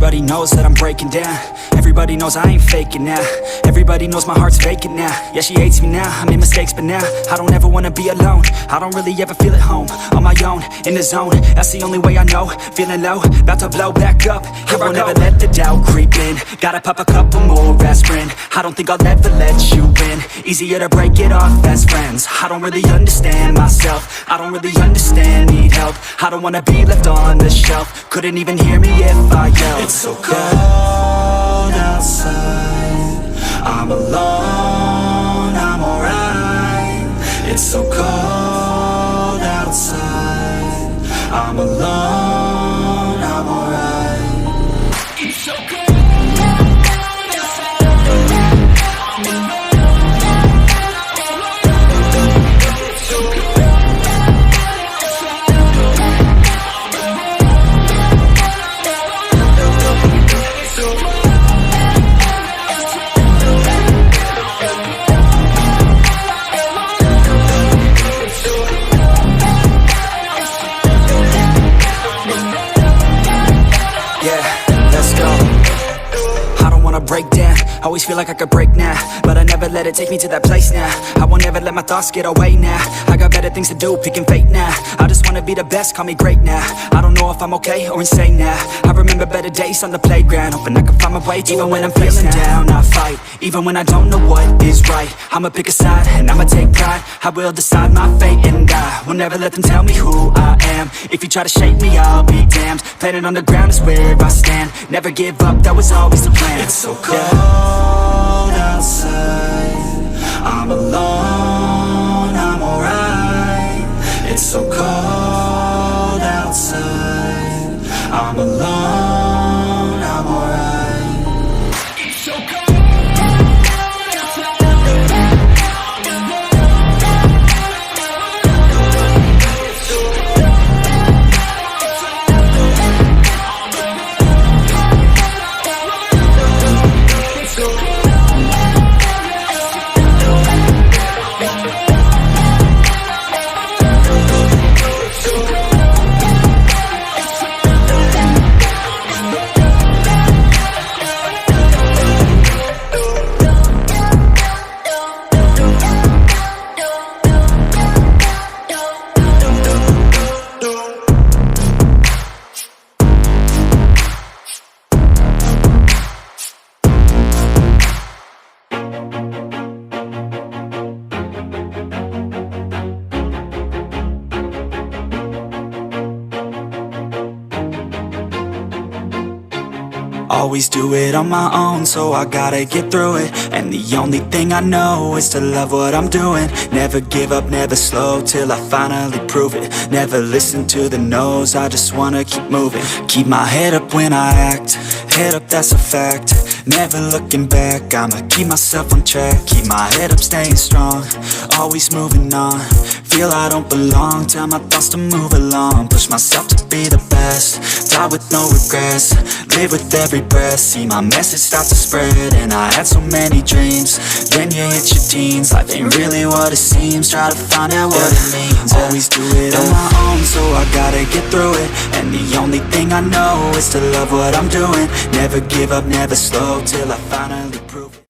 Everybody knows that I'm breaking down. Everybody knows I ain't faking now. Everybody knows my heart's vacant now. Yeah, she hates me now, I made mistakes but now I don't ever wanna be alone. I don't really ever feel at home. On my own, in the zone, that's the only way I know. Feeling low, about to blow back up. Here I never let the doubt creep in. Gotta pop a couple more aspirin. I don't think I'll ever let you in. Easier to break it off as friends. I don't really understand myself. I don't really understand, need help. I don't wanna be left on the shelf. Couldn't even hear me if I yelled. It's so cold outside, I'm alone, I'm alright. It's so cold outside, I'm alone, I'm alright. It's so cold. Break down, always feel like I could break now, but I never let it take me to that place now. I won't ever let my thoughts get away now. I got better things to do, picking fate now. I just wanna be the best, call me great now. I don't know if I'm okay or insane now. I remember better days on the playground, hoping I can find my way. Even when I'm feeling down, I fight. Even when I don't know what is right, I'ma pick a side and I'ma take pride. I will decide my fate and I will never let them tell me who I am. If you try to shake me, I'll be damned. Planet on the ground is where I stand. Never give up, that was always the plan. It's so cold outside, I'm alone, I'm alright. It's so cold outside, I'm alone, I'm alright. It's so cold. Always do it on my own, so I gotta get through it. And the only thing I know is to love what I'm doing. Never give up, never slow, till I finally prove it. Never listen to the no's, I just wanna keep moving. Keep my head up when I act, head up, that's a fact. Never looking back, I'ma keep myself on track. Keep my head up, staying strong, always moving on. Feel I don't belong, tell my thoughts to move along. Push myself to be the best, die with no regrets. Live with every breath, see my message start to spread. And I had so many dreams, then you hit your teens. Life ain't really what it seems, try to find out what it means. Always do it on my own, so I gotta get through it. And the only thing I know is to love what I'm doing. Never give up, never slow, till I finally prove it.